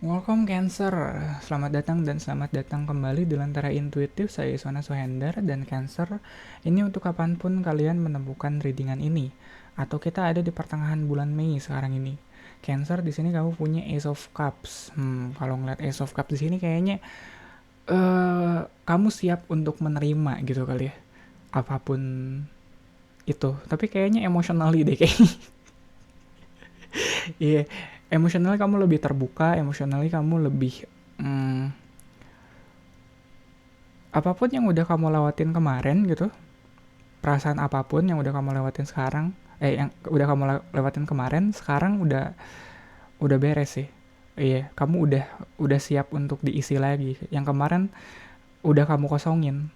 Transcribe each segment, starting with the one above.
Welcome Cancer, selamat datang dan selamat datang kembali di Lentera Intuitif. Saya Iswana Sohendar dan Cancer, ini untuk kapanpun kalian menemukan readingan ini, atau kita ada di pertengahan bulan Mei sekarang ini. Cancer, di sini kamu punya Ace of Cups. Kalau ngeliat Ace of Cups di sini kayaknya kamu siap untuk menerima gitu kali ya, apapun itu. Tapi kayaknya emotionally deh kayaknya. Iya, yeah. Emotionally kamu lebih terbuka, emotionally kamu lebih apapun yang udah kamu lewatin kemarin gitu, perasaan apapun yang udah kamu lewatin sekarang, yang udah kamu lewatin kemarin, sekarang udah beres sih. Iya, kamu udah siap untuk diisi lagi. Yang kemarin udah kamu kosongin.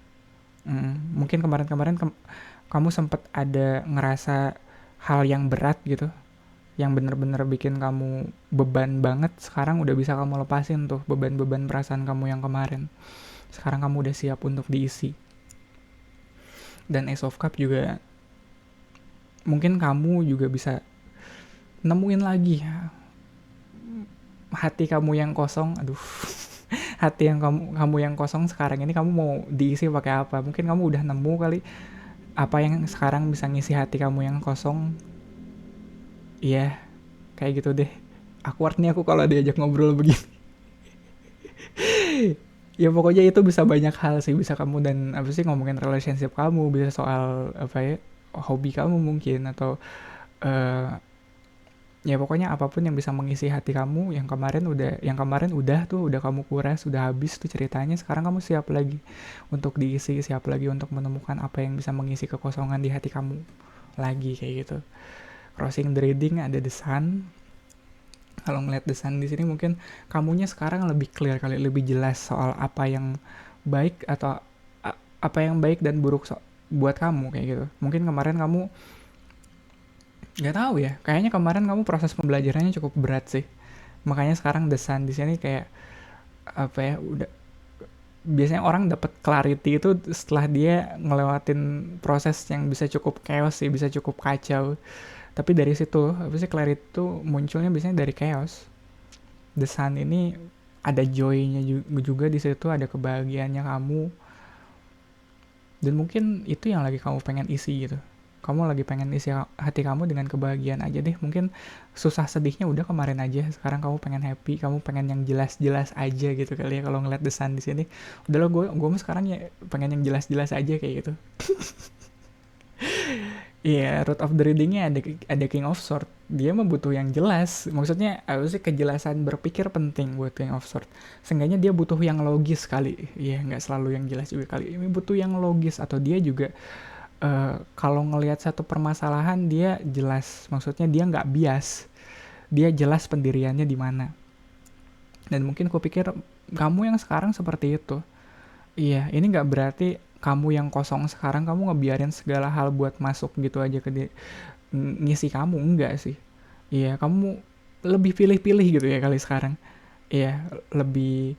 Mungkin kemarin-kemarin kamu sempet ada ngerasa hal yang berat gitu, yang bener-bener bikin kamu beban banget. Sekarang udah bisa kamu lepasin tuh beban-beban perasaan kamu yang kemarin. Sekarang kamu udah siap untuk diisi. Dan Ace of Cup juga mungkin kamu juga bisa nemuin lagi hati kamu yang kosong. Aduh, hati yang kamu yang kosong sekarang ini kamu mau diisi pakai apa? Mungkin kamu udah nemu kali apa yang sekarang bisa ngisi hati kamu yang kosong. Iya, kayak gitu deh. Awkward nih aku kalau diajak ngobrol begini. Ya pokoknya itu bisa banyak hal sih, bisa kamu dan apa sih, ngomongin relationship kamu, bisa soal apa ya, hobi kamu mungkin, atau eh, ya pokoknya apapun yang bisa mengisi hati kamu yang kemarin udah tuh, udah kamu kuras, udah habis tuh ceritanya. Sekarang kamu siap lagi untuk diisi, siap lagi untuk menemukan apa yang bisa mengisi kekosongan di hati kamu lagi, kayak gitu. Crossing the reading ada the sun. Kalau ngeliat the sun di sini mungkin kamunya sekarang lebih clear kali, lebih jelas soal apa yang baik atau apa yang baik dan buruk buat kamu, kayak gitu. Mungkin kemarin kamu nggak tahu ya, kayaknya kemarin kamu proses pembelajarannya cukup berat sih, makanya sekarang the sun di sini kayak apa ya, udah biasanya orang dapat clarity itu setelah dia ngelewatin proses yang bisa cukup chaos sih, bisa cukup kacau. Tapi dari situ apa sih, clarity itu munculnya biasanya dari chaos. The sun ini ada joy-nya juga di situ, ada kebahagiaannya kamu, dan mungkin itu yang lagi kamu pengen isi gitu. Kamu lagi pengen isi hati kamu dengan kebahagiaan aja deh. Mungkin susah sedihnya udah kemarin aja. Sekarang kamu pengen happy, kamu pengen yang jelas-jelas aja gitu kali ya. Kalau ngeliat the sun di sini, udah lo, gue mah sekarang ya pengen yang jelas-jelas aja kayak gitu. Iya, yeah, root of the readingnya ada King of Sword. Dia mah butuh yang jelas. Maksudnya apa sih, kejelasan berpikir penting buat King of Sword. Seenggaknya dia butuh yang logis kali. Iya, yeah, nggak selalu yang jelas juga kali. Ini butuh yang logis, atau dia juga kalau ngelihat satu permasalahan dia jelas. Maksudnya dia nggak bias. Dia jelas pendiriannya di mana. Dan mungkin aku pikir kamu yang sekarang seperti itu. Iya, ini nggak berarti kamu yang kosong sekarang kamu ngebiarin segala hal buat masuk gitu aja ke ngisi kamu, enggak sih. Iya, kamu lebih pilih-pilih gitu ya kali sekarang. Iya, lebih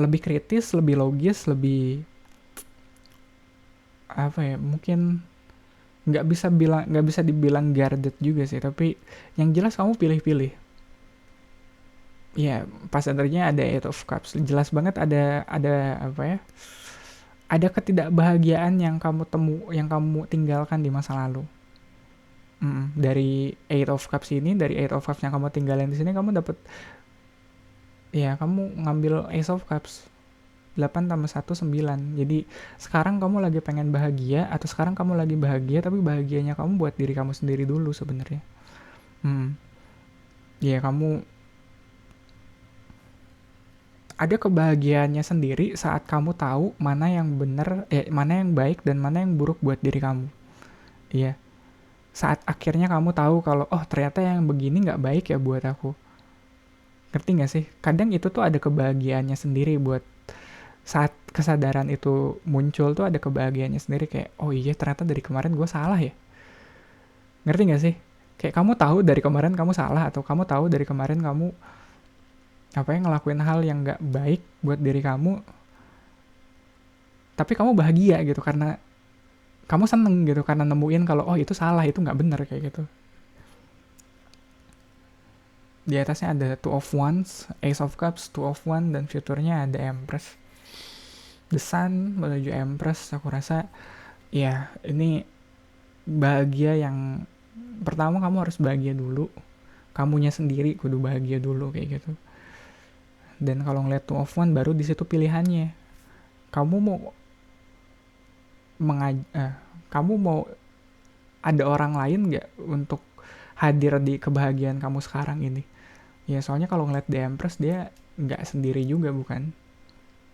lebih kritis, lebih logis, lebih apa ya, mungkin nggak bisa dibilang guarded juga sih, tapi yang jelas kamu pilih-pilih. Iya, pas enternya ada Eight of Cups, jelas banget ada apa ya, ada ketidakbahagiaan yang kamu tinggalkan di masa lalu. Dari Eight of Cups ini, dari Eight of Cups yang kamu tinggalin di sini, kamu dapet, ya kamu ngambil Ace of Cups. 8 tambah 1 9. Jadi sekarang kamu lagi pengen bahagia, atau sekarang kamu lagi bahagia tapi bahagianya kamu buat diri kamu sendiri dulu sebenarnya. Ya kamu ada kebahagiaannya sendiri saat kamu tahu mana yang benar, mana yang baik dan mana yang buruk buat diri kamu. Iya. Saat akhirnya kamu tahu kalau oh ternyata yang begini nggak baik ya buat aku. Ngerti nggak sih? Kadang itu tuh ada kebahagiaannya sendiri buat saat kesadaran itu muncul tuh, ada kebahagiaannya sendiri kayak oh iya ternyata dari kemarin gue salah ya. Ngerti nggak sih? Kayak kamu tahu dari kemarin kamu salah, atau kamu tahu dari kemarin kamu apa yang ngelakuin hal yang nggak baik buat diri kamu, tapi kamu bahagia gitu karena kamu seneng gitu karena nemuin kalau oh itu salah, itu nggak benar kayak gitu. Di atasnya ada Two of Wands, Ace of Cups, Two of Wands, dan future-nya ada Empress. The Sun menuju Empress, aku rasa ya ini bahagia yang pertama kamu harus bahagia dulu. Kamunya sendiri kudu bahagia dulu kayak gitu. Dan kalau ngeliat Two of Wands baru di situ pilihannya. Kamu mau kamu mau ada orang lain nggak untuk hadir di kebahagiaan kamu sekarang ini? Ya soalnya kalau ngeliat The Empress dia nggak sendiri juga bukan?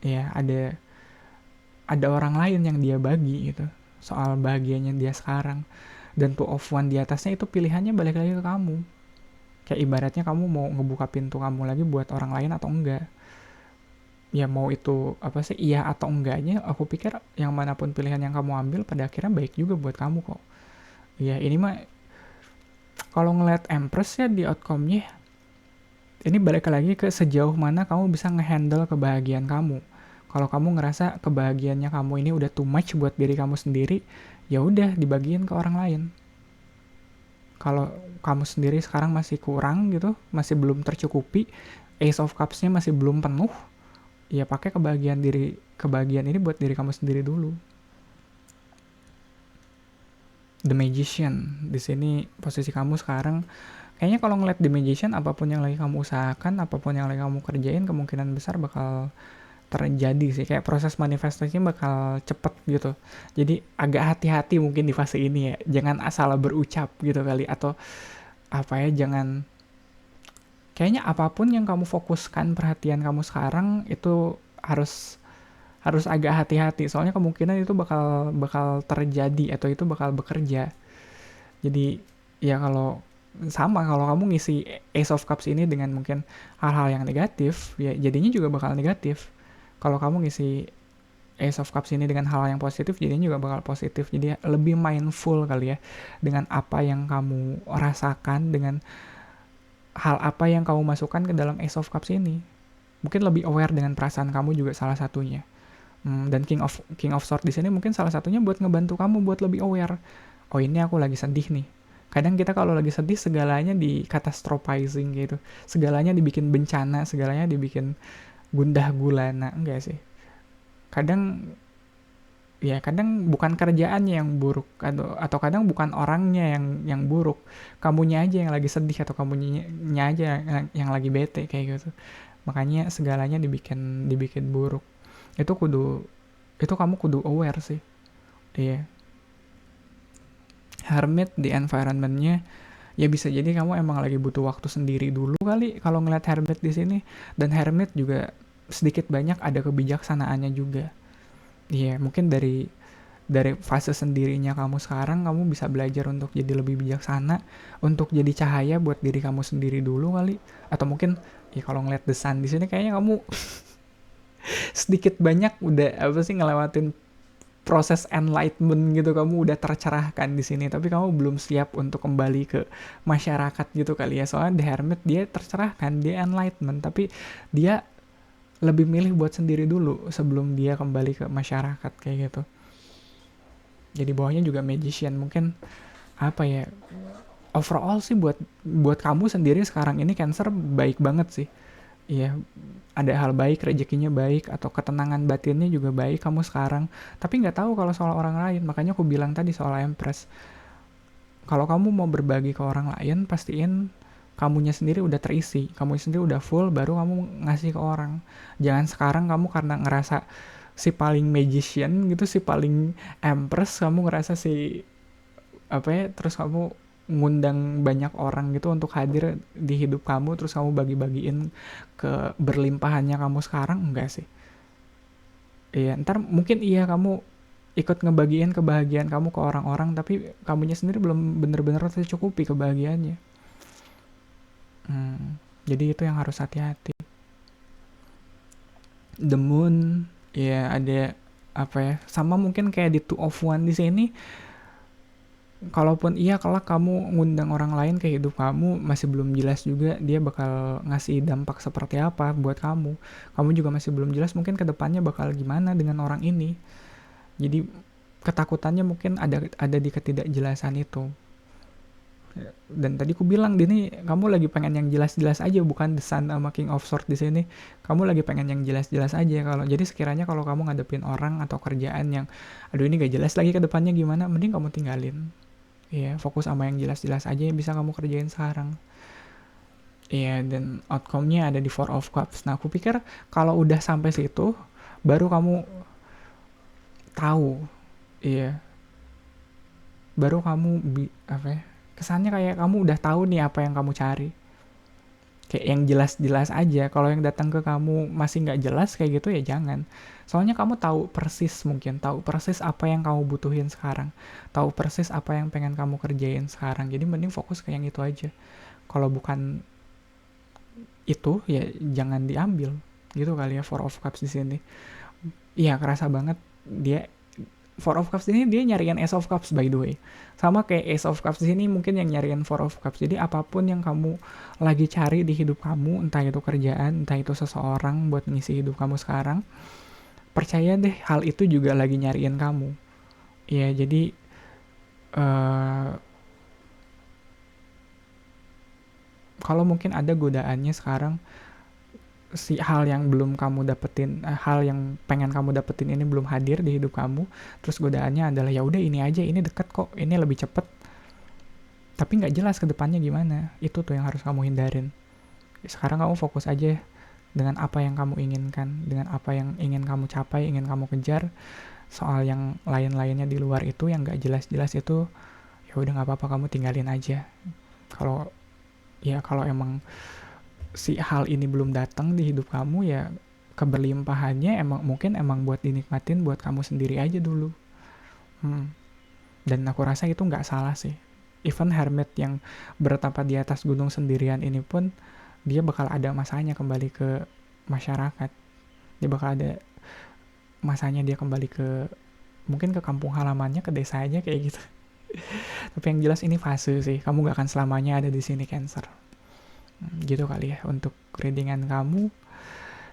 Ya ada orang lain yang dia bagi gitu soal bahagianya dia sekarang. Dan Two of Wands di atasnya itu pilihannya balik lagi ke kamu. Kayak ibaratnya kamu mau ngebuka pintu kamu lagi buat orang lain atau enggak. Ya mau itu apa sih iya atau enggaknya, aku pikir yang manapun pilihan yang kamu ambil pada akhirnya baik juga buat kamu kok. Ya ini mah kalau ngeliat Empress ya di outcome-nya ini balik lagi ke sejauh mana kamu bisa ngehandle kebahagiaan kamu. Kalau kamu ngerasa kebahagiaannya kamu ini udah too much buat diri kamu sendiri, ya udah dibagiin ke orang lain. Kalau kamu sendiri sekarang masih kurang gitu, masih belum tercukupi, Ace of Cups-nya masih belum penuh, ya pakai kebahagiaan ini buat diri kamu sendiri dulu. The Magician di sini posisi kamu sekarang kayaknya kalau ngeliat The Magician, apapun yang lagi kamu usahakan, apapun yang lagi kamu kerjain, kemungkinan besar bakal terjadi sih. Kayak proses manifestasinya bakal cepet gitu. Jadi agak hati-hati mungkin di fase ini ya. Jangan asal berucap gitu kali. Atau apa ya, jangan... Kayaknya apapun yang kamu fokuskan perhatian kamu sekarang itu harus agak hati-hati. Soalnya kemungkinan itu bakal terjadi atau itu bakal bekerja. Jadi ya kalau kamu ngisi Ace of Cups ini dengan mungkin hal-hal yang negatif, ya jadinya juga bakal negatif. Kalau kamu ngisi Ace of Cups ini dengan hal yang positif, jadinya juga bakal positif. Jadi lebih mindful kali ya dengan apa yang kamu rasakan, dengan hal apa yang kamu masukkan ke dalam Ace of Cups ini. Mungkin lebih aware dengan perasaan kamu juga salah satunya. Dan King of Swords di sini mungkin salah satunya buat ngebantu kamu buat lebih aware. Oh ini aku lagi sedih nih. Kadang kita kalau lagi sedih segalanya di catastrophizing gitu. Segalanya dibikin bencana, segalanya dibikin gundah gulana. Enggak sih. Kadang bukan kerjaannya yang buruk atau kadang bukan orangnya yang buruk. Kamunya aja yang lagi sedih atau kamunya aja yang lagi bete kayak gitu. Makanya segalanya dibikin buruk. Itu kamu kudu aware sih. Iya. Hermit di environment-nya ya bisa jadi kamu emang lagi butuh waktu sendiri dulu kali kalau ngeliat Hermit di sini. Dan Hermit juga sedikit banyak ada kebijaksanaannya juga. Iya, mungkin dari fase sendirinya kamu sekarang kamu bisa belajar untuk jadi lebih bijaksana, untuk jadi cahaya buat diri kamu sendiri dulu kali. Atau mungkin ya kalau ngeliat The Sun di sini kayaknya kamu sedikit banyak udah ngelewatin proses enlightenment gitu, kamu udah tercerahkan di sini, tapi kamu belum siap untuk kembali ke masyarakat gitu kali ya. Soalnya The Hermit dia tercerahkan, dia enlightenment, tapi dia lebih milih buat sendiri dulu sebelum dia kembali ke masyarakat kayak gitu. Jadi bawahnya juga Magician, mungkin apa ya, overall sih buat kamu sendiri sekarang ini Cancer baik banget sih. Iya, ada hal baik, rezekinya baik, atau ketenangan batinnya juga baik kamu sekarang. Tapi nggak tahu kalau soal orang lain, makanya aku bilang tadi soal Empress. Kalau kamu mau berbagi ke orang lain, pastiin kamunya sendiri udah terisi, kamu sendiri udah full, baru kamu ngasih ke orang. Jangan sekarang kamu karena ngerasa si paling magician gitu, si paling Empress, kamu ngerasa si terus kamu ngundang banyak orang gitu untuk hadir di hidup kamu, terus kamu bagi-bagiin ke berlimpahannya kamu sekarang. Enggak sih. Iya, ntar mungkin iya kamu ikut ngebagiin kebahagiaan kamu ke orang-orang, tapi kamunya sendiri belum bener-bener tercukupi kebahagiaannya. Jadi itu yang harus hati-hati. The Moon, ya ada sama mungkin kayak di Two of One di sini. Kalaupun iya kelak kamu ngundang orang lain ke hidup kamu, masih belum jelas juga dia bakal ngasih dampak seperti apa buat kamu. Kamu juga masih belum jelas mungkin kedepannya bakal gimana dengan orang ini. Jadi ketakutannya mungkin ada di ketidakjelasan itu. Dan tadi aku bilang, Dini, kamu lagi pengen yang jelas-jelas aja, bukan The Sun sama King of Swords di sini. Kamu lagi pengen yang jelas-jelas aja. Kalau jadi sekiranya kalau kamu ngadepin orang atau kerjaan yang, aduh ini gak jelas lagi ke depannya gimana, mending kamu tinggalin. Iya, fokus sama yang jelas-jelas aja yang bisa kamu kerjain sekarang. Iya, dan outcome-nya ada di Four of Cups. Nah, aku pikir kalau udah sampai situ, baru kamu tahu. Iya, baru kamu apa ya? Kesannya kayak kamu udah tahu nih apa yang kamu cari. Kayak yang jelas-jelas aja. Kalau yang datang ke kamu masih nggak jelas kayak gitu ya jangan. Soalnya kamu tahu persis, mungkin tahu persis apa yang kamu butuhin sekarang, tahu persis apa yang pengen kamu kerjain sekarang. Jadi mending fokus ke yang itu aja. Kalau bukan itu ya jangan diambil. Gitu kali ya Four of Cups di sini. Iya, kerasa banget dia. Four of Cups ini dia nyariin Ace of Cups by the way. Sama kayak Ace of Cups di sini mungkin yang nyariin Four of Cups. Jadi apapun yang kamu lagi cari di hidup kamu, entah itu kerjaan, entah itu seseorang buat ngisi hidup kamu sekarang, percaya deh hal itu juga lagi nyariin kamu. Ya, jadi uh, kalau mungkin ada godaannya sekarang, si hal yang belum kamu dapetin, hal yang pengen kamu dapetin ini belum hadir di hidup kamu, terus godaannya adalah ya udah ini aja, ini deket kok, ini lebih cepet, tapi nggak jelas ke depannya gimana. Itu tuh yang harus kamu hindarin. Sekarang kamu fokus aja dengan apa yang kamu inginkan, dengan apa yang ingin kamu capai, ingin kamu kejar. Soal yang lain-lainnya di luar itu yang nggak jelas-jelas itu ya udah nggak apa-apa, kamu tinggalin aja. Kalau kalau emang si hal ini belum datang di hidup kamu, ya keberlimpahannya emang buat dinikmatin buat kamu sendiri aja dulu. Dan aku rasa itu nggak salah sih. Even hermit yang bertapa di atas gunung sendirian ini pun dia bakal ada masanya kembali ke masyarakat. Dia bakal ada masanya dia kembali ke, mungkin ke kampung halamannya, ke desanya kayak gitu. Tapi yang jelas ini fase sih. Kamu gak akan selamanya ada di sini, Cancer. Gitu kali ya untuk readingan kamu.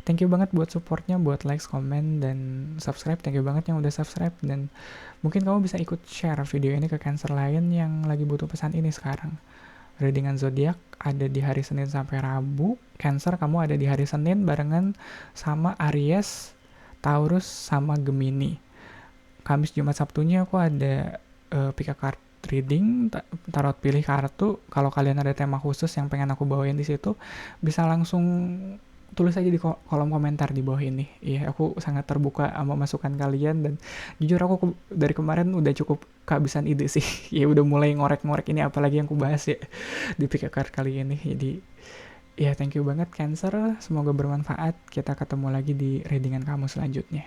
Thank you banget buat supportnya, buat likes, komen, dan subscribe. Thank you banget yang udah subscribe. Dan mungkin kamu bisa ikut share video ini ke Cancer lain yang lagi butuh pesan ini sekarang. Readingan zodiak ada di hari Senin sampai Rabu. Cancer kamu ada di hari Senin barengan sama Aries, Taurus, sama Gemini. Kamis, Jumat, Sabtunya aku ada pick a card reading, tarot pilih kartu. Kalau kalian ada tema khusus yang pengen aku bawain di situ, bisa langsung tulis aja di kolom komentar di bawah ini. Iya, aku sangat terbuka sama masukan kalian, dan jujur aku dari kemarin udah cukup kehabisan ide sih. Ya udah mulai ngorek-ngorek ini apalagi yang aku bahas ya di pick a card kali ini. Jadi ya thank you banget Cancer, semoga bermanfaat. Kita ketemu lagi di readingan kamu selanjutnya.